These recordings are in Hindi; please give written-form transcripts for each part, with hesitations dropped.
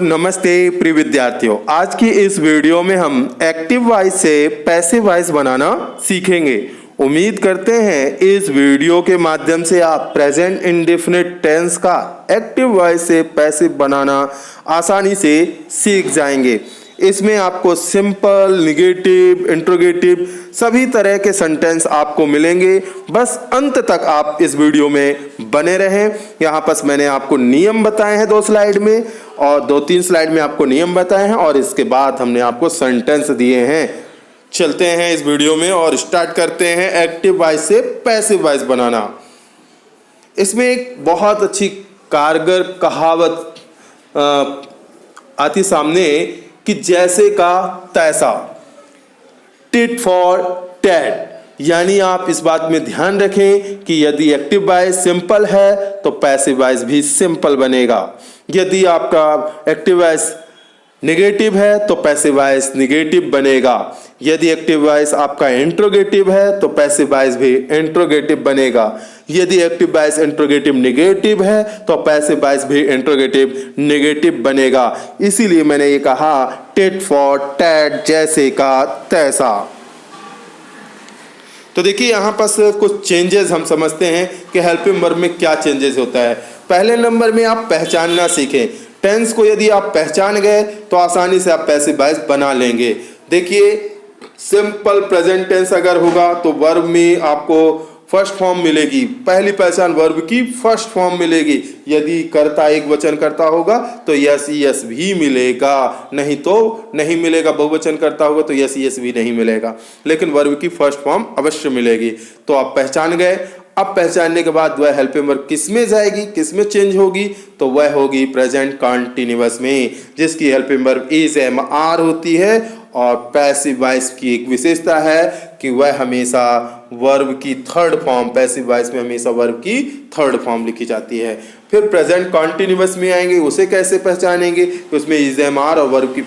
नमस्ते प्रिय विद्यार्थियों। आज की इस वीडियो में हम एक्टिव वॉइस से पैसिव वॉइस बनाना सीखेंगे। उम्मीद करते हैं इस वीडियो के माध्यम से आप प्रेजेंट इंडेफिनिट टेंस का एक्टिव वॉइस से पैसिव बनाना आसानी से सीख जाएंगे। इसमें आपको सिंपल, निगेटिव, इंट्रोगेटिव सभी तरह के सेंटेंस आपको मिलेंगे। बस अंत तक आप इस वीडियो में बने रहें। यहाँ पर मैंने आपको नियम बताए हैं 2 स्लाइड में, और 2-3 स्लाइड में आपको नियम बताए हैं, और इसके बाद हमने आपको सेंटेंस दिए हैं। चलते हैं इस वीडियो में और स्टार्ट करते हैं एक्टिव वॉइस से पैसिव वॉइस बनाना। इसमें एक बहुत अच्छी कारगर कहावत आती सामने कि जैसे का तैसा, टिट फॉर टैट। यानी आप इस बात में ध्यान रखें कि यदि एक्टिव वॉइस सिंपल है तो पैसिव वॉइस भी सिंपल बनेगा। यदि आपका एक्टिव वॉइस नेगेटिव है तो पैसिव वॉइस नेगेटिव बनेगा। यदि एक्टिव वॉइस आपका इंट्रोगेटिव है तो पैसिव वॉइस भी इंट्रोगेटिव बनेगा। यदि एक्टिव वॉइस इंट्रोगेटिव नेगेटिव है तो पैसिव वॉइस भी इंट्रोगेटिव नेगेटिव बनेगा। इसीलिए मैंने ये कहा टिट फॉर टैट, जैसे का तैसा। तो देखिए यहाँ पर कुछ चेंजेस हम समझते हैं कि हेल्पिंग वर्ब में क्या चेंजेस होता है। पहले नंबर में आप पहचानना सीखें। टेंस को यदि आप पहचान गए तो आसानी से आप पैसिव वॉइस बना लेंगे। देखिए सिंपल प्रेजेंट टेंस अगर होगा तो वर्ब में आपको फर्स्ट फॉर्म मिलेगी। पहली पहचान वर्ब की फर्स्ट फॉर्म मिलेगी। यदि कर्ता एक वचन करता होगा तो यस यस भी मिलेगा, नहीं तो नहीं मिलेगा। बहुवचन करता होगा तो यस यस भी नहीं मिलेगा, लेकिन वर्ब की फर्स्ट फॉर्म अवश्य मिलेगी। तो आप पहचान गए। अब पहचानने के बाद वह हेल्पिंग वर्ब किस में जाएगी, किस में चेंज होगी, तो वह होगी प्रेजेंट कॉन्टिन्यूअस में, जिसकी helping verb is am are होती है। और पैसिव वॉइस की एक विशेषता है कि वह हमेशा वर्ब की थर्ड फॉर्म, पैसिव वॉइस में हमेशा वर्ब की थर्ड फॉर्म लिखी जाती है। फिर प्रेजेंट कॉन्टिन्यूअस में आएंगे, उसे कैसे पहचानेंगे कि उसमें इज एम आर और वर्ब की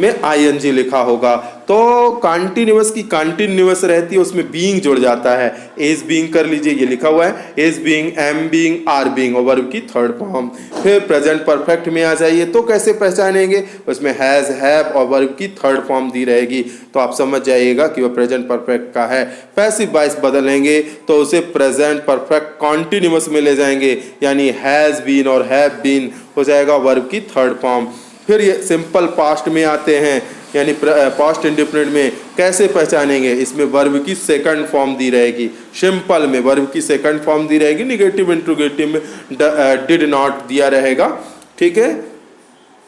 में आईएनजी लिखा होगा। तो कॉन्टिन्यूअस की कॉन्टिन्यूअस रहती है, उसमें बीइंग जुड़ जाता है। इज बीइंग कर लीजिए, ये लिखा हुआ है is being, am being, are being और वर्ब की थर्ड फॉर्म। फिर प्रेजेंट परफेक्ट में आ जाइए तो कैसे पहचानेंगे, उसमें हैज, हैव और वर्ब की थर्ड फॉर्म दी रहेगी। तो आप समझ जाइएगा कि वह प्रेजेंट परफेक्ट का है। पैसिव वॉइस बदलेंगे तो उसे प्रेजेंट परफेक्ट कॉन्टिन्यूअस में ले जाएंगे, यानी हैज बीन और हैव बीन हो जाएगा वर्ब की थर्ड फॉर्म। फिर ये सिंपल पास्ट में आते हैं, यानी पास्ट इंडेफिनिट में कैसे पहचानेंगे। इसमें वर्ब की सेकंड फॉर्म दी रहेगी। सिंपल में वर्ब की सेकंड फॉर्म दी रहेगी, निगेटिव इंट्रोगेटिव में डिड नॉट दिया रहेगा। ठीक है,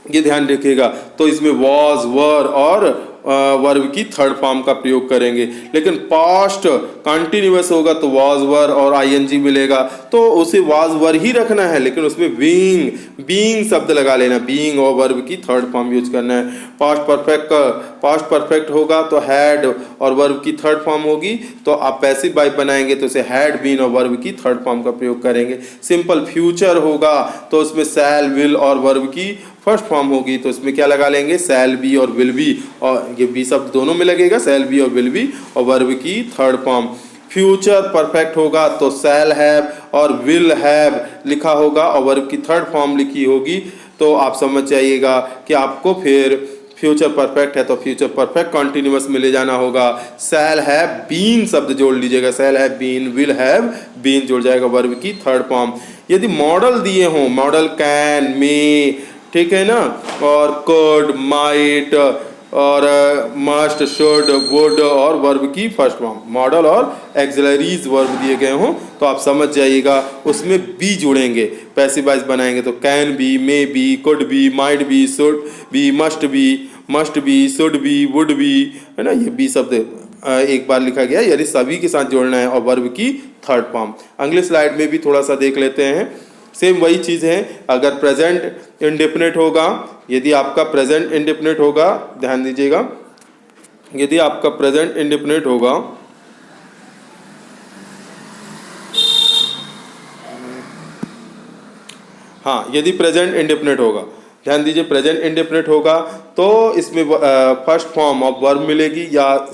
ये ध्यान रखिएगा। तो इसमें वॉज, वर और वर्ब की थर्ड फॉर्म का प्रयोग करेंगे। लेकिन पास्ट कंटिन्यूअस होगा तो वॉज, वर और आईएनजी मिलेगा, तो उसे वॉज, वर ही रखना है, लेकिन उसमें बीइंग, बीइंग शब्द लगा लेना। बीइंग और वर्ब की थर्ड फॉर्म यूज करना है। पास्ट परफेक्ट होगा तो हैड और वर्ब की थर्ड फॉर्म होगी, तो आप पैसिव वॉइस बनाएंगे तो उसे हैड बीन और वर्ब की थर्ड फॉर्म का प्रयोग करेंगे। सिंपल फ्यूचर होगा तो उसमें शैल, विल और वर्ब की फर्स्ट फॉर्म होगी, तो इसमें क्या लगा लेंगे, शैल बी और विल बी, और ये बी शब्द दोनों में लगेगा, शैल बी और विल बी और वर्ब की थर्ड फॉर्म। फ्यूचर परफेक्ट होगा तो शैल हैव और विल हैव लिखा होगा और वर्ब की थर्ड फॉर्म लिखी होगी। तो आप समझ जाइएगा कि आपको फिर फ्यूचर परफेक्ट है तो फ्यूचर परफेक्ट कॉन्टिन्यूअस में ले जाना होगा। शैल हैव बीन शब्द जोड़ लीजिएगा, shall have been, will have been जुड़ जाएगा वर्ब की थर्ड फॉर्म। यदि मॉडल दिए हों, मॉडल कैन, मे, ठीक है ना, और कुड, माइट और मस्ट, शुड, वुड और वर्ब की फर्स्ट फॉर्म, मॉडल और एक्सिलरीज वर्ब दिए गए हों, तो आप समझ जाइएगा उसमें बी जुड़ेंगे। पैसिव वॉइस बनाएंगे तो can be, may B, could B, might B, should B, must B, should B, would B, है ना। ये बी शब्द एक बार लिखा गया, यानी सभी के साथ जोड़ना है, और वर्ब की थर्ड फॉर्म। अगले स्लाइड में भी थोड़ा सा देख लेते हैं। सेम वही चीज़ है। अगर प्रेजेंट इंडेफिनिट होगा, यदि आपका प्रेजेंट इंडेफिनिट होगा, ध्यान दीजिएगा, यदि आपका प्रेजेंट इंडेफिनिट होगा, हाँ, यदि प्रेजेंट इंडेफिनिट होगा, ध्यान दीजिए, प्रेजेंट इंडेफिनिट होगा तो इसमें फर्स्ट फॉर्म ऑफ वर्ब मिलेगी, या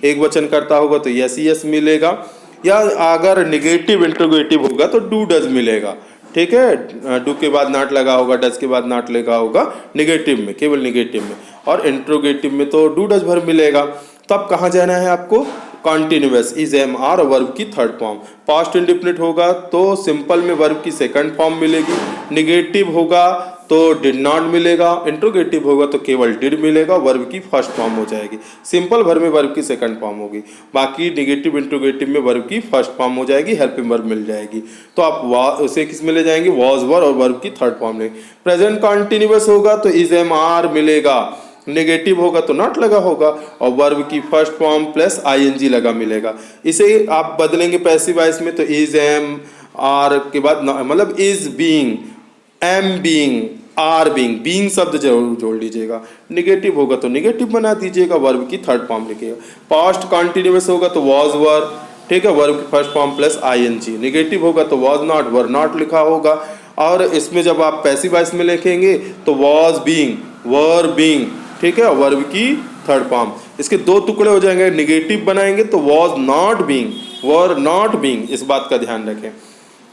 एक वचन करता होगा तो यस यस मिलेगा, या अगर निगेटिव इंट्रोगेटिव होगा तो डू डज मिलेगा। ठीक है, डू के बाद नॉट लगा होगा, डज के बाद नॉट लगा होगा निगेटिव में, केवल निगेटिव में, और इंट्रोगेटिव में तो डू डज वर्ब मिलेगा। तो अब कहाँ जाना है आपको, continuous is am are verb की थर्ड फॉर्म। पास्ट इंडिफिनिट होगा तो सिंपल में वर्ब की सेकंड फॉर्म मिलेगी, निगेटिव होगा तो डिड नॉट मिलेगा, इंट्रोगेटिव होगा तो केवल डिड मिलेगा, वर्ब की फर्स्ट फॉर्म हो जाएगी। सिंपल वर्ब में वर्ब की सेकंड फॉर्म होगी, बाकी निगेटिव इंट्रोगेटिव में वर्ब की फर्स्ट फॉर्म हो जाएगी, हेल्पिंग वर्ब मिल जाएगी। तो आप उसे किस में ले जाएंगे, वॉज वर और वर्ब की थर्ड फॉर्म लेंगे। प्रेजेंट कॉन्टिन्यूअस होगा तो इज एम आर मिलेगा, नेगेटिव होगा तो नॉट लगा होगा, और वर्ब की फर्स्ट फॉर्म प्लस आईएनजी लगा मिलेगा। इसे आप बदलेंगे पैसिव वॉइस में तो इज एम आर के बाद मतलब is being, am being, are being, being शब्द जरूर जोड़ लीजिएगा। निगेटिव होगा तो निगेटिव बना दीजिएगा, वर्ब की थर्ड फॉर्म लिखिएगा। पास्ट कॉन्टिन्यूअस होगा तो वॉज वर, ठीक है, वर्ब की first form plus ING. Negative होगा तो वॉज नॉट, वर नॉट लिखा होगा। और इसमें जब आप पैसिव वॉइस में लिखेंगे तो वॉज बीइंग, वर बीइंग, ठीक है, वर्ब की थर्ड फॉर्म। इसके दो टुकड़े हो जाएंगे, निगेटिव बनाएंगे तो was not being, were not being, इस बात का ध्यान रखें,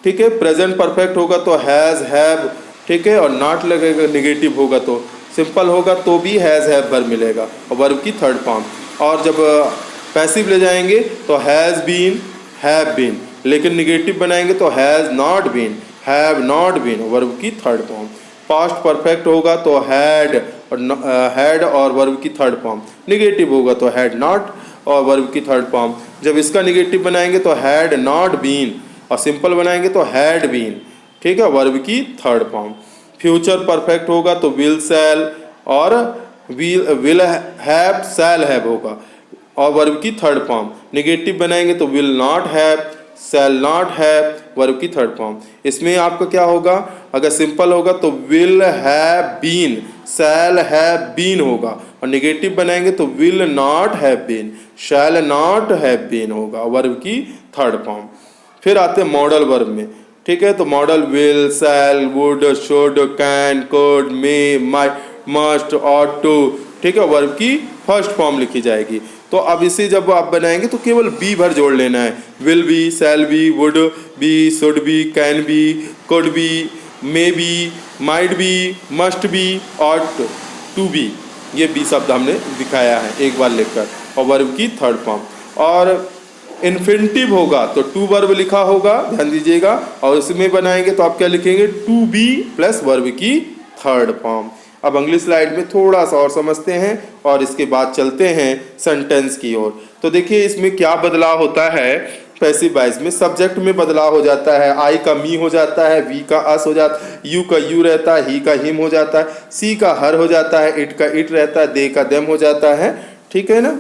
ठीक है। प्रेजेंट परफेक्ट होगा तो हैज, हैव, ठीक है, और नॉट लगेगा, निगेटिव होगा तो सिंपल होगा तो भी हैज, हैव वर्ब मिलेगा और वर्ब की थर्ड फॉर्म। और जब पैसिव ले जाएंगे तो हैज बीन, हैव बीन, लेकिन निगेटिव बनाएंगे तो has not been, have not been, verb की थर्ड फॉर्म। पास्ट परफेक्ट होगा तो हैड और वर्ब की थर्ड फॉर्म। निगेटिव होगा तो हैड नॉट और वर्ब की थर्ड फॉर्म। जब इसका निगेटिव बनाएंगे तो हैड नॉट बीन, और सिंपल बनाएंगे तो हैड बीन, ठीक है, वर्ब की थर्ड फॉर्म। फ्यूचर परफेक्ट होगा तो विल सैल और विल हैव, सैल हैव होगा और वर्ब की थर्ड फॉर्म। निगेटिव बनाएंगे तो will not have, shall not have, verb की थर्ड फॉर्म। इसमें आपका क्या होगा, अगर सिंपल होगा तो will have been, shall have been होगा, और निगेटिव बनाएंगे तो will not have been, shall not have been होगा, वर्ब की थर्ड फॉर्म। फिर आते हैं मॉडल वर्ब में, ठीक है। तो modal will, shall, would, should, can, could, may, might, must, ought to, ठीक है, वर्ब की फर्स्ट फॉर्म लिखी जाएगी। तो अब इसे जब आप बनाएंगे तो केवल बी भर जोड़ लेना है, will be, shall be, would be, should be, can be, could be, may be, might be, must be, ought to be, ये बी शब्द हमने दिखाया है एक बार लिखकर, और वर्ब की थर्ड फॉर्म। और इन्फिनिटिव होगा तो टू वर्ब लिखा होगा, ध्यान दीजिएगा, और इसमें बनाएंगे तो आप क्या लिखेंगे, टू बी प्लस वर्ब की थर्ड फॉर्म। अब अगली स्लाइड में थोड़ा सा और समझते हैं और इसके बाद चलते हैं सेंटेंस की ओर। तो देखिए इसमें क्या बदलाव होता है, पैसिव वॉइस में सब्जेक्ट में बदलाव हो जाता है, आई का मी हो जाता है, वी का अस हो जाता है, यू का यू रहता है, ही का हिम हो जाता है, सी का हर हो जाता है, इट का इट रहता है, दे का देम हो जाता है, ठीक है ना।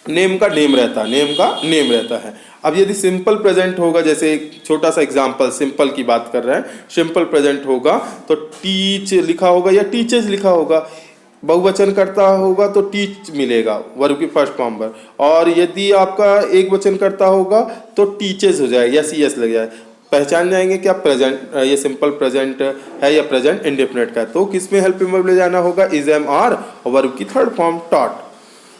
नेम का नेम रहता है, नेम का नेम रहता है। अब यदि सिंपल प्रेजेंट होगा, जैसे एक छोटा सा एग्जांपल सिंपल की बात कर रहे हैं, सिंपल प्रेजेंट होगा तो टीच लिखा होगा या टीचर्स लिखा होगा, बहुवचन करता होगा तो टीच मिलेगा वर्ब की फर्स्ट फॉर्म पर, और यदि आपका एक वचन करता होगा तो टीचर्स हो जाएगा या सी एस लग जाए। पहचान जाएंगे क्या प्रेजेंट, ये सिंपल प्रेजेंट है या प्रेजेंट इंडेफिनिट का, तो किसमें हेल्पिंग वर्ब ले जाना होगा, इज एम आर और वर्ब की third form taught.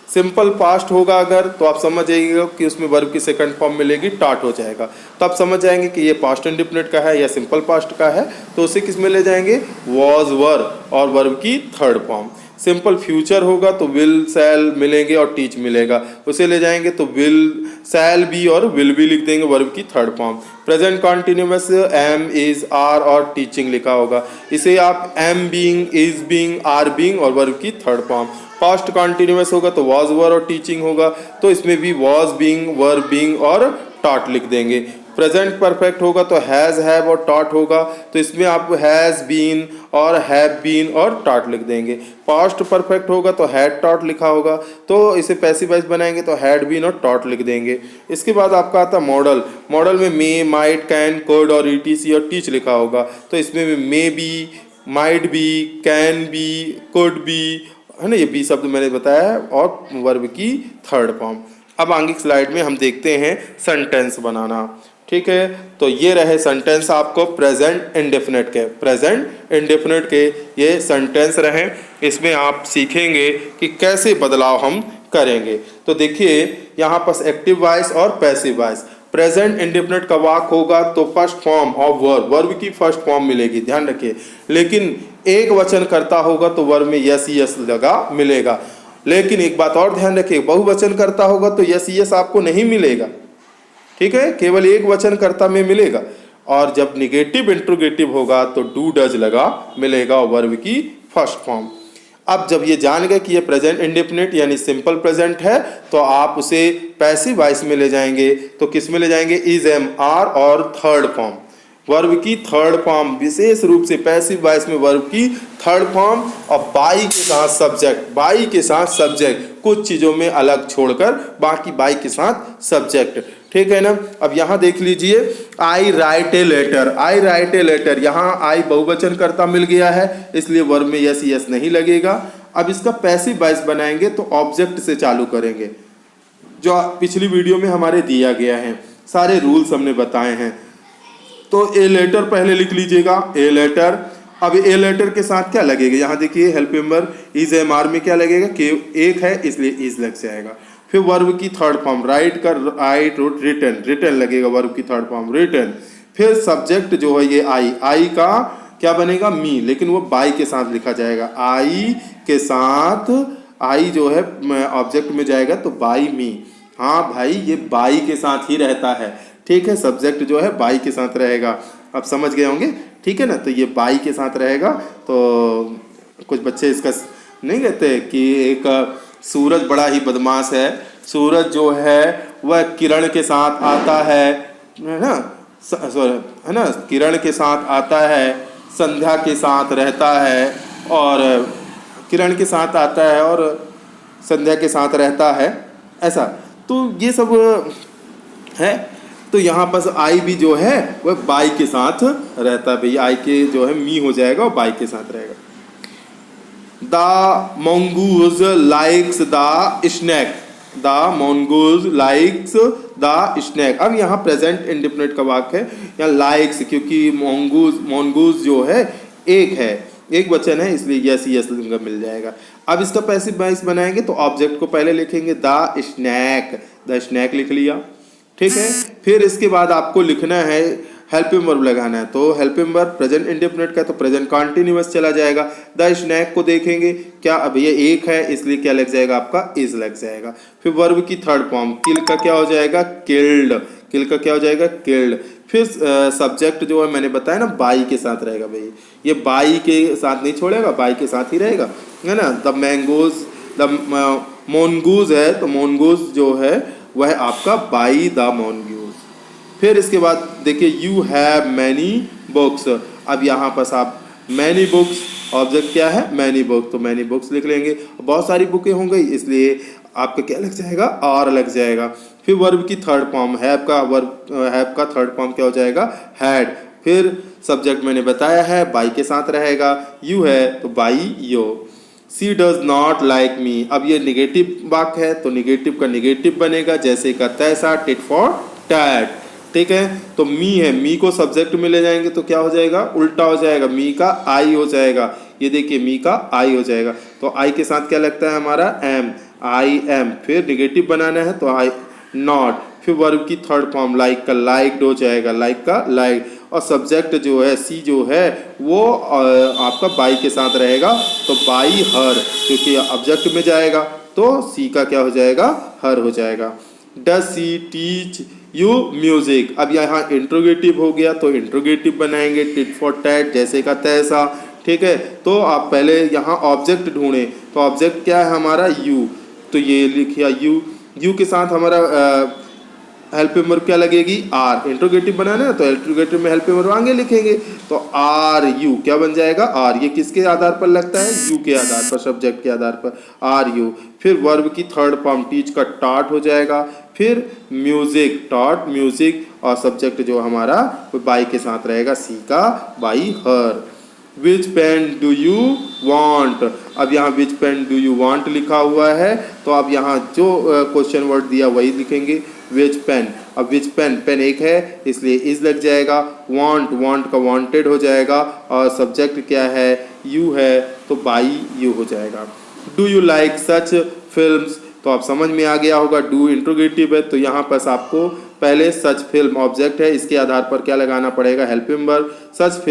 Simple past होगा अगर तो आप समझ जाइएगा कि उसमें वर्ब की सेकंड फॉर्म मिलेगी, टॉट हो जाएगा, तो आप समझ जाएंगे कि ये पास्ट इंडिफिनिट का है या सिंपल पास्ट का है, तो उसे किस में ले जाएंगे, वॉज, वर और वर्ब की थर्ड फॉर्म। सिंपल फ्यूचर होगा तो विल, शैल मिलेंगे और टीच मिलेगा, उसे ले जाएंगे तो विल, शैल बी और विल बी लिख देंगे, वर्ब की third form. Present continuous am, is, are और टीचिंग लिखा होगा, इसे आप am being, is being, are being और वर्ब की थर्ड फॉर्म। पास्ट कॉन्टिन्यूअस होगा तो वॉज, वर और टीचिंग होगा, तो इसमें भी वॉज बीइंग, वर बीइंग और टॉट लिख देंगे। प्रेजेंट परफेक्ट होगा तो हैज़, हैव और टॉट होगा, तो इसमें आप हैज़ बीन और हैव बीन और टॉट लिख देंगे। पास्ट परफेक्ट होगा तो हैड टॉट लिखा होगा, तो इसे पैसिव वॉइस बनाएंगे तो हैड बीन और टॉट लिख देंगे। इसके बाद आपका आता मॉडल, मॉडल में मे, माइट, कैन, कुड और ईटीसी और टीच लिखा होगा, तो इसमें भी मे be, might B, can be, could B, है ना, ये बी शब्द मैंने बताया है, और वर्ब की थर्ड फॉर्म। अब आगे की स्लाइड में हम देखते हैं सेंटेंस बनाना, ठीक है। तो ये रहे सेंटेंस आपको प्रेजेंट इंडेफिनिट के, प्रेजेंट इंडेफिनिट के ये सेंटेंस रहे। इसमें आप सीखेंगे कि कैसे बदलाव हम करेंगे। तो देखिए यहाँ पर एक्टिव वॉइस और पैसिव वॉइस। प्रेजेंट इंडेफिनिट का वाक होगा तो first form of verb, verb की फर्स्ट फॉर्म मिलेगी, ध्यान रखिए। लेकिन एक वचन करता होगा तो वर्ब में यस यस लगा मिलेगा। लेकिन एक बात और ध्यान रखिए, बहुवचन करता होगा तो यस यस आपको नहीं मिलेगा, ठीक है, केवल एक वचन कर्ता में मिलेगा। और जब निगेटिव इंट्रोगेटिव होगा तो डू डज लगा मिलेगा वर्ब की फर्स्ट फॉर्म। अब जब ये जान गए कि ये प्रेजेंट इंडेफिनिट यानी सिंपल प्रेजेंट है तो आप उसे पैसिव वॉइस में ले जाएंगे। तो किस में ले जाएंगे? इज, एम, आर और थर्ड फॉर्म, वर्ब की थर्ड फॉर्म, विशेष रूप से पैसिव वॉइस में वर्ब की थर्ड फॉर्म और बाई के साथ सब्जेक्ट, बाई के साथ सब्जेक्ट, कुछ चीज़ों में अलग छोड़कर बाकी बाई के साथ सब्जेक्ट, ठीक है ना। अब यहाँ देख लीजिए, I write a letter, I write a letter, यहाँ आई बहुवचन कर्ता मिल गया है इसलिए वर्ब में यस यस नहीं लगेगा। अब इसका पैसिव वॉइस बनाएंगे तो ऑब्जेक्ट से चालू करेंगे, जो पिछली वीडियो में हमारे दिया गया है, सारे रूल्स हमने बताए हैं। तो ए लेटर पहले लिख लीजिएगा, ए लेटर। अब ए लेटर के साथ क्या लगेगा? यहाँ देखिए help member is, am, are में क्या लगेगा? के एक है इसलिए इज लग जाएगा। फिर वर्ब की थर्ड फॉर्म राइट का राइट, रोट, रिटन, रिटन लगेगा वर्ब की थर्ड फॉर्म रिटन। फिर सब्जेक्ट जो है ये आई, आई का क्या बनेगा? मी, लेकिन वो बाई के साथ लिखा जाएगा, आई के साथ, आई जो है ऑब्जेक्ट में जाएगा तो बाई मी। हाँ भाई ये बाई के साथ ही रहता है, ठीक है, सब्जेक्ट जो है बाई के साथ रहेगा। अब समझ गए होंगे, ठीक है ना। तो ये बाई के साथ रहेगा। तो कुछ बच्चे इसका नहीं कहते कि एक सूरज बड़ा ही बदमाश है, सूरज जो है वह किरण के साथ आता है ना, है ना, किरण के साथ आता है, संध्या के साथ रहता है, और किरण के साथ आता है और संध्या के साथ रहता है, ऐसा। तो ये सब है। तो यहाँ पर आई भी जो है वह बाई के साथ रहता है, भैया आई के जो है मी हो जाएगा और बाई के साथ रहेगा। The mongoose likes the snack, the mongoose likes the snack। अब यहाँ प्रेजेंट इंडेफिनिट का वाक्य है, यहाँ लाइक्स, क्योंकि mongoose जो है एक वचन है इसलिए यस यस मिल जाएगा। अब इसका पैसिव वॉइस बनाएंगे तो ऑब्जेक्ट को पहले लिखेंगे द स्नैक, द स्नैक लिख लिया, ठीक है। फिर इसके बाद आपको लिखना है हेल्पिंग वर्ब लगाना है, तो हेल्पिंग वर्ब प्रेजेंट इंडेफिनिट का तो प्रेजेंट कॉन्टिन्यूअस चला जाएगा। द स्नैक को देखेंगे क्या, अब ये एक है इसलिए क्या लग जाएगा आपका? इज लग जाएगा। फिर वर्ब की थर्ड फॉर्म किल का क्या हो जाएगा? किल्ड, किल का क्या हो जाएगा? किल्ड। फिर सब्जेक्ट जो है मैंने बताया ना बाई के साथ रहेगा, भाई ये बाई के साथ नहीं छोड़ेगा, बाई के साथ ही रहेगा, है ना। द मैंगोज, द मोनगूज है तो मोनगूज जो है वह आपका बाई द मोनगूज। फिर इसके बाद देखिए यू हैव मैनी बुक्स, अब यहाँ पर आप मैनी बुक्स, ऑब्जेक्ट क्या है? मैनी बुक्स, तो मैनी बुक्स लिख लेंगे। बहुत सारी बुकें हो गई इसलिए आपका क्या लग जाएगा? आर लग जाएगा। फिर वर्ब की थर्ड फॉर्म हैव का, वर्ब हैव का थर्ड फॉर्म क्या हो जाएगा? हैड। फिर सब्जेक्ट मैंने बताया है बाई के साथ रहेगा, यू है तो by you. She does not like me, अब ये निगेटिव वाक्य है तो निगेटिव का निगेटिव बनेगा, जैसे का तैसा, टिट फॉर टैट, ठीक है। तो मी है, मी को सब्जेक्ट में ले जाएंगे तो क्या हो जाएगा? उल्टा हो जाएगा, मी का आई हो जाएगा। ये देखिए मी का आई हो जाएगा, तो आई के साथ क्या लगता है हमारा? Am, I am. फिर निगेटिव बनाना है तो आई नॉट। फिर वर्ब की थर्ड फॉर्म लाइक का लाइक्ड हो जाएगा, लाइक का लाइक। और सब्जेक्ट जो है सी जो है वो आपका बाई के साथ रहेगा तो बाई हर, क्योंकि ऑब्जेक्ट में जाएगा तो सी का क्या हो जाएगा? हर हो जाएगा। Does she teach you music, अब यहाँ इंट्रोगेटिव हो गया तो इंट्रोगेटिव बनाएंगे, टिट फॉर टैट, जैसे का तैसा, ठीक है। तो आप पहले यहाँ ऑब्जेक्ट ढूंढें, तो ऑब्जेक्ट क्या है हमारा? यू, तो ये लिखिए यू, यू के साथ हमारा हेल्पिंग वर्ब क्या लगेगी? आर। इंट्रोगेटिव बनाना है तो इंट्रोगेटिव में हेल्पिंग वर्ब आगे लिखेंगे तो आर यू क्या बन जाएगा? आर। ये किसके आधार पर लगता है? यू के आधार पर, सब्जेक्ट के आधार पर, आर यू। फिर वर्ब की थर्ड फॉर्म टीच का टॉट हो जाएगा। फिर म्यूजिक, टॉट म्यूजिक, और सब्जेक्ट जो हमारा वो बाई के साथ रहेगा, सी का by her. Which pen do you want, अब यहाँ which pen do you want लिखा हुआ है तो अब यहाँ जो क्वेश्चन वर्ड दिया वही लिखेंगे, विच पेन। अब विच पेन, पेन एक है इसलिए इज लग जाएगा। वांट, वांट का वांटेड हो जाएगा, और सब्जेक्ट क्या है? यू है तो बाई यू हो जाएगा। Do you like such films, तो आप समझ में आ गया होगा, डू इंट्रोगेटिव है तो यहाँ पर आपको पहले सच फिल्म ऑब्जेक्ट है, इसके आधार पर क्या लगाना पड़ेगा, हेल्पिंग वर्ब। सच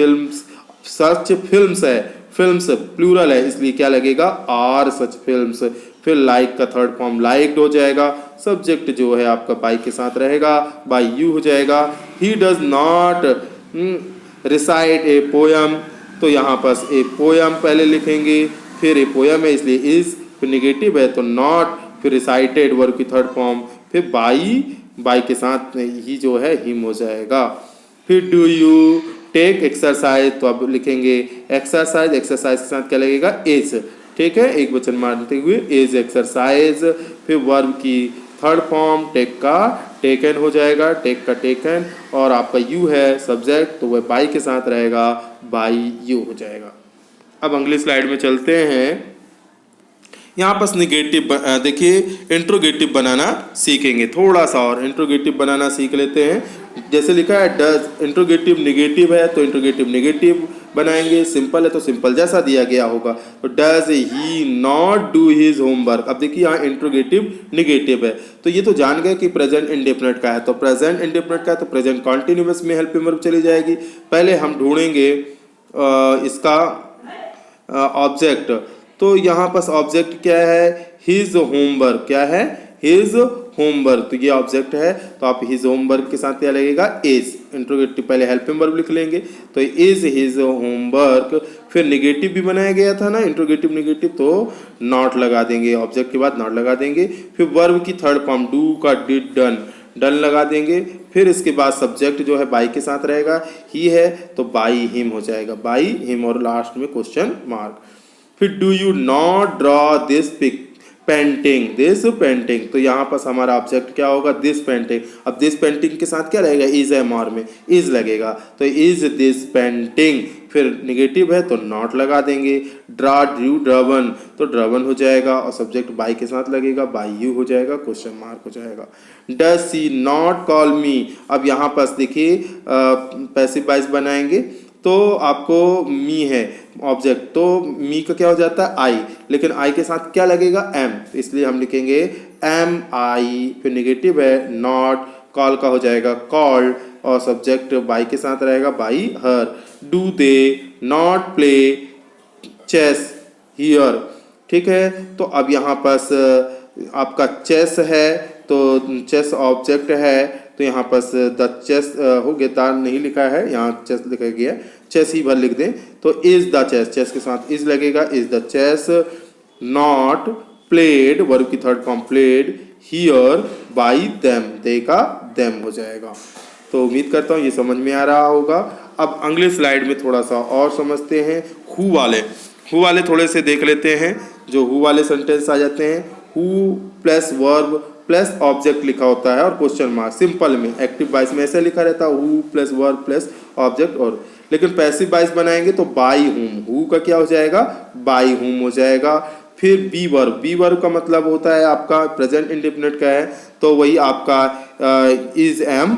फिल्म्स है, फिल्म्स प्लूरल है, इसलिए क्या लगेगा, आर सच फिल्म्स। फिर लाइक का थर्ड फॉर्म लाइक्ड हो जाएगा, सब्जेक्ट जो है आपका बाई के साथ रहेगा, बाई यू हो जाएगा। He does not recite A poem, तो यहाँ पास ए पोयम पहले लिखेंगे, फिर ए पोयम है इसलिए इज, फिर निगेटिव है तो नॉट, फिर रिसाइटेड वर्ब की थर्ड फॉर्म, फिर बाई के साथ ही जो है हिम हो जाएगा। फिर डू यू टेक एक्सरसाइज, तो अब लिखेंगे एक्सरसाइज के साथ क्या लगेगा, इज। ठीक है, एक वचन मानते हुए इज एक्सरसाइज। फिर वर्ब की थर्ड फॉर्म टेक का टेकन हो जाएगा, टेक का टेकन, और आपका यू है सब्जेक्ट तो वह बाई के साथ रहेगा, बाई यू हो जाएगा। अब अगली स्लाइड में चलते हैं। यहाँ पास निगेटिव देखिए इंट्रोगेटिव बनाना सीखेंगे, थोड़ा सा और इंट्रोगेटिव बनाना सीख लेते हैं। जैसे लिखा है डज, इंट्रोगेटिव निगेटिव है तो इंट्रोगेटिव निगेटिव बनाएंगे, सिंपल है तो सिंपल जैसा दिया गया होगा। तो does he not do his homework, अब देखिए यहाँ इंट्रोगेटिव निगेटिव है तो ये तो जान गए कि प्रेजेंट इंडेफिनिट का है, तो प्रेजेंट इंडेफिनिट का है तो प्रेजेंट कॉन्टिन्यूअस में हेल्पिंग वर्ब चली जाएगी। पहले हम ढूंढेंगे इसका ऑब्जेक्ट, तो यहाँ पास ऑब्जेक्ट क्या है, हिज होमवर्क, क्या है, हिज होमवर्क, तो ये ऑब्जेक्ट है तो आप हिज होमवर्क के साथ क्या लगेगा, इज। इंट्रोगेटिव पहले हेल्पिंग वर्ब लिख लेंगे तो इज हिज होमवर्क। फिर निगेटिव भी बनाया गया था ना इंट्रोगेटिव निगेटिव, तो नॉट लगा देंगे, ऑब्जेक्ट के बाद नॉट लगा देंगे। फिर वर्ब की थर्ड फॉर्म डू का डिड डन, डन लगा देंगे। फिर इसके बाद सब्जेक्ट जो है बाई के साथ रहेगा, ही है तो बाई हिम हो जाएगा, बाई हिम, और लास्ट में क्वेश्चन मार्क। फिर do you not draw this painting, तो यहाँ पास हमारा ऑब्जेक्ट क्या होगा, दिस पेंटिंग। अब दिस पेंटिंग के साथ क्या रहेगा, इज एम आर में इज लगेगा तो इज दिस पेंटिंग। फिर निगेटिव है तो नॉट लगा देंगे। ड्रा ड्रू ड्रवन, तो ड्रवन हो जाएगा और सब्जेक्ट बाई के साथ लगेगा, बाई यू हो जाएगा, क्वेश्चन मार्क हो जाएगा। डज सी नॉट कॉल मी, अब यहाँ पास देखिए पैसिव वॉइस बनाएंगे तो आपको मी है ऑब्जेक्ट, तो मी का क्या हो जाता है, आई, लेकिन आई के साथ क्या लगेगा, एम, इसलिए हम लिखेंगे एम आई। फिर निगेटिव है नॉट, कॉल का हो जाएगा कॉल्ड, और सब्जेक्ट बाई के साथ रहेगा, by her. Do they not play chess here, ठीक है, तो अब यहाँ पास आपका चेस है तो चेस ऑब्जेक्ट है, तो यहाँ पास द चेस हो गया, द नहीं लिखा है, यहाँ चेस लिखा गया, चेस ही भर लिख दें तो इज द चेस, चेस के साथ इज लगेगा, is the chase. Not played, verb की third form played, here by them, they का देम हो जाएगा। तो उम्मीद करता हूँ ये समझ में आ रहा होगा। अब अगले स्लाइड में थोड़ा सा और समझते हैं। हु वाले थोड़े से देख लेते हैं। जो हु वाले सेंटेंस आ जाते हैं, who plus verb plus object लिखा होता है और क्वेश्चन मार्क, सिंपल में एक्टिव वॉइस में ऐसे लिखा रहता है, who plus verb plus object. और लेकिन पैसिव वॉइस बनाएंगे तो बाई हुम, हु का क्या हो जाएगा, बाई हुम हो जाएगा। फिर बी वर्ब का मतलब होता है आपका प्रेजेंट इंडेफिनिट का है तो वही आपका इज एम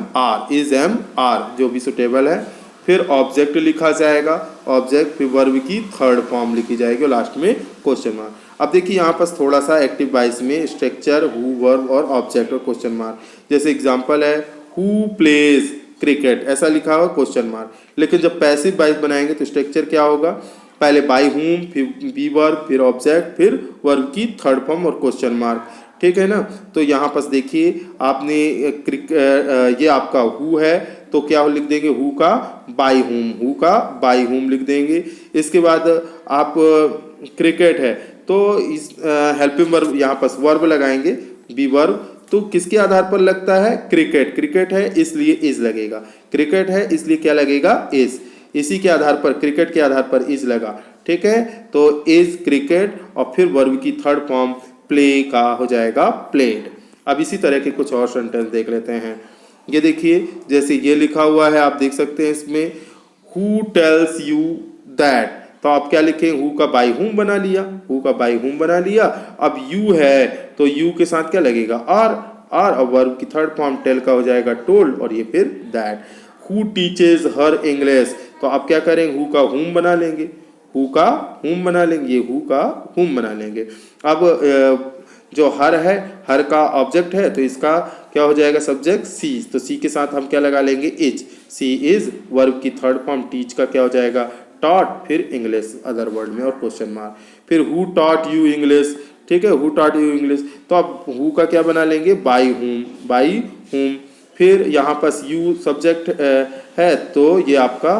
आर जो भी सुटेबल है। फिर ऑब्जेक्ट लिखा जाएगा, ऑब्जेक्ट, फिर वर्ब की थर्ड फॉर्म लिखी जाएगी और लास्ट में क्वेश्चन मार्क। अब देखिए यहाँ पास थोड़ा सा एक्टिव वॉइस में स्ट्रक्चर हु वर्ब और ऑब्जेक्ट और क्वेश्चन मार्क, जैसे एग्जांपल है हु प्लेज क्रिकेट, ऐसा लिखा हुआ क्वेश्चन मार्क। लेकिन जब पैसिव वॉइस बनाएंगे तो स्ट्रक्चर क्या होगा, पहले बाई हुम, फिर बी वर्ब, फिर ऑब्जेक्ट, फिर वर्ब की थर्ड फॉर्म और क्वेश्चन मार्क, ठीक है ना। तो यहाँ पास देखिए आपने ये आपका हु है तो क्या लिख देंगे, हु का बाई हुम, हु का बाई हुम लिख देंगे। इसके बाद आप क्रिकेट है तो इस हेल्पिंग वर्ब यहाँ पास वर्ब लगाएंगे, बी वर्ब, तो किसके आधार पर लगता है, क्रिकेट है इसलिए इज लगेगा, क्रिकेट है इसलिए क्या लगेगा, इज, इसी के आधार पर क्रिकेट के आधार पर इज लगा, ठीक है। तो इज क्रिकेट और फिर वर्ब की थर्ड फॉर्म प्ले का हो जाएगा प्लेड। अब इसी तरह के कुछ और सेंटेंस देख लेते हैं। ये देखिए जैसे ये लिखा हुआ है, आप देख सकते हैं इसमें हु टेल्स यू दैट, तो आप क्या लिखें, हु का बाई हुम बना लिया, हु का बाई हुम बना लिया। अब यू है तो यू के साथ क्या लगेगा, आर, और वर्ब की थर्ड फॉर्म टेल का हो जाएगा टोल्ड और ये फिर that. Who teaches her English, तो आप क्या करें, हु का हुम बना लेंगे, हु का हुम बना लेंगे, ये हु का हुम बना लेंगे। अब जो हर है, हर का ऑब्जेक्ट है तो इसका क्या हो जाएगा सब्जेक्ट सी, तो सी के साथ हम क्या लगा लेंगे इज। सी इज वर्ब की थर्ड फॉर्म, टीच का क्या हो जाएगा टॉट, फिर इंग्लिश अदर वर्ड में और क्वेश्चन मार्क, फिर हु टॉट यू इंग्लिश, ठीक है, हु टॉट यू इंग्लिश। तो अब हु का क्या बना लेंगे बाई हुम, बाई हुम। फिर यहाँ पास यू सब्जेक्ट है तो ये आपका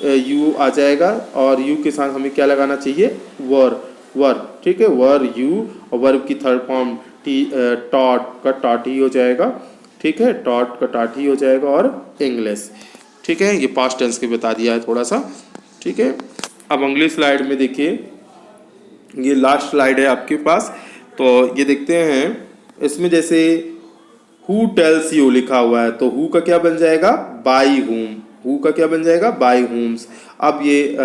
यू आ जाएगा और यू के साथ हमें क्या लगाना चाहिए वर, वर, ठीक है, वर यू, और वर्ब की थर्ड फॉर्म टॉट का टॉट ही हो जाएगा, ठीक है, टॉट का टॉट ही हो जाएगा और इंग्लिश, ठीक है। ये पास्ट टेंस के बता दिया है थोड़ा सा, ठीक है। अब अगली स्लाइड में देखिए, ये लास्ट स्लाइड है आपके पास, तो ये देखते हैं इसमें जैसे हु टेल्स यू लिखा हुआ है तो हु का क्या बन जाएगा बाई हुम, हु का क्या बन जाएगा बाई हुम्स। अब ये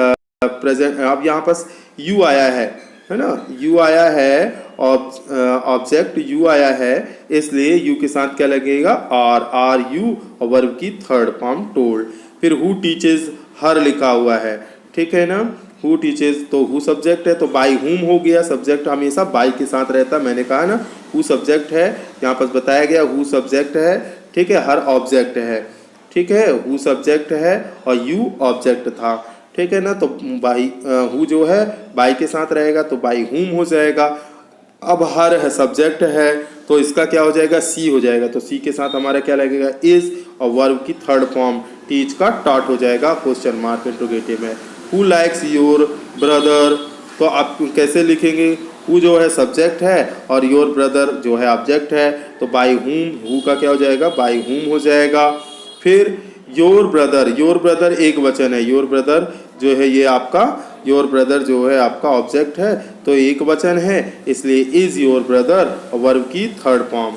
प्रेजेंट, अब यहाँ पास यू आया है ना, यू आया है, ऑब्जेक्ट यू आया है, इसलिए यू के साथ क्या लगेगा आर यू, और वर्ब की थर्ड फॉर्म टोल्ड। फिर हु टीचेस हर लिखा हुआ है, ठीक है ना, हु टीचेस, तो हु सब्जेक्ट है तो बाई हुम हो गया, सब्जेक्ट हमेशा बाई के साथ रहता, मैंने कहा ना हु सब्जेक्ट है, यहाँ पर बताया गया हु सब्जेक्ट है, ठीक है, हर ऑब्जेक्ट है, ठीक है, हु सब्जेक्ट है और यू ऑब्जेक्ट था, ठीक है ना। तो बाई हु जो है बाई के साथ रहेगा तो बाई हुम हो जाएगा। अब हर है सब्जेक्ट है तो इसका क्या हो जाएगा सी हो जाएगा, तो सी के साथ हमारा क्या लगेगा इज, और वर्ब की थर्ड फॉर्म टीच का टॉट हो जाएगा क्वेश्चन मार्क इंट्रोगेटिव में। हु लाइक्स योर ब्रदर, तो आप कैसे लिखेंगे, हु जो है सब्जेक्ट है और योर ब्रदर जो है ऑब्जेक्ट है, तो बाई हुम, हु का क्या हो जाएगा बाई हुम हो जाएगा। फिर योर ब्रदर एक वचन है, योर ब्रदर जो है ये आपका, योर ब्रदर जो है आपका ऑब्जेक्ट है तो एक वचन है, इसलिए इज योर ब्रदर, वर्ब की थर्ड फॉर्म,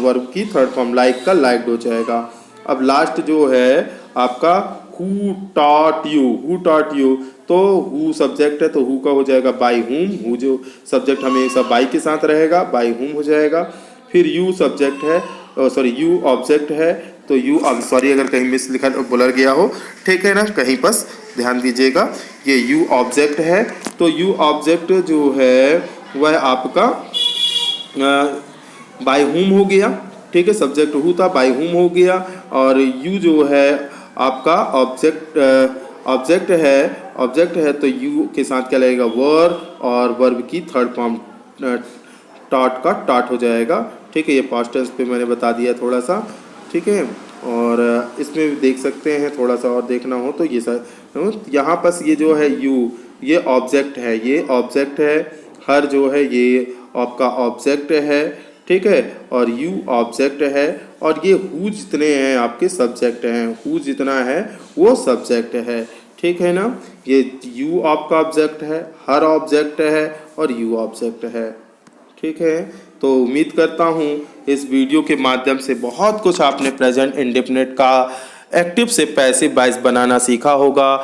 वर्ब की थर्ड फॉर्म लाइक का लाइक्ड हो जाएगा। अब लास्ट जो है आपका who taught you, who taught you, तो हु सब्जेक्ट है तो हु का हो जाएगा बाई हुम, हु जो सब्जेक्ट हमेशा बाई के साथ रहेगा, बाई हुम हो जाएगा। फिर यू सब्जेक्ट है, सॉरी यू ऑब्जेक्ट है तो यू, सॉरी अगर कहीं मिस लिखा बोलर गया हो, ठीक है ना, कहीं बस ध्यान दीजिएगा, ये यू ऑब्जेक्ट है तो यू ऑब्जेक्ट जो है वह आपका बाई हुम हो गया, ठीक है, सब्जेक्ट हु था बाई हुम हो गया, और यू जो है आपका ऑब्जेक्ट है तो यू के साथ क्या लगेगा वर, और वर्ब की थर्ड फॉर्म टॉट का टॉट हो जाएगा, ठीक है। ये पास्ट टेंस पे मैंने बता दिया थोड़ा सा, ठीक है। और इसमें देख सकते हैं थोड़ा सा और देखना हो तो ये सर यहाँ पास ये जो है यू, ये ऑब्जेक्ट है, ये ऑब्जेक्ट है, हर जो है ये आपका ऑब्जेक्ट है, ठीक है, और यू ऑब्जेक्ट है, और ये हु जितने हैं आपके सब्जेक्ट हैं, हु जितना है वो सब्जेक्ट है, ठीक है ना। ये यू आपका ऑब्जेक्ट है, हर ऑब्जेक्ट है और यू ऑब्जेक्ट है, ठीक है। तो उम्मीद करता हूँ इस वीडियो के माध्यम से बहुत कुछ आपने प्रेजेंट इंडेफिनिट का एक्टिव से पैसिव वॉइस बनाना सीखा होगा,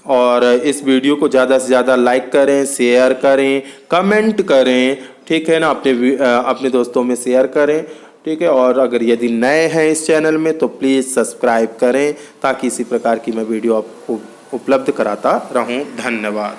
और इस वीडियो को ज़्यादा से ज़्यादा लाइक करें, शेयर करें, कमेंट करें, ठीक है ना, अपने दोस्तों में शेयर करें, ठीक है। और अगर यदि नए हैं इस चैनल में तो प्लीज़ सब्सक्राइब करें ताकि इसी प्रकार की मैं वीडियो आपको उपलब्ध कराता रहूं। धन्यवाद।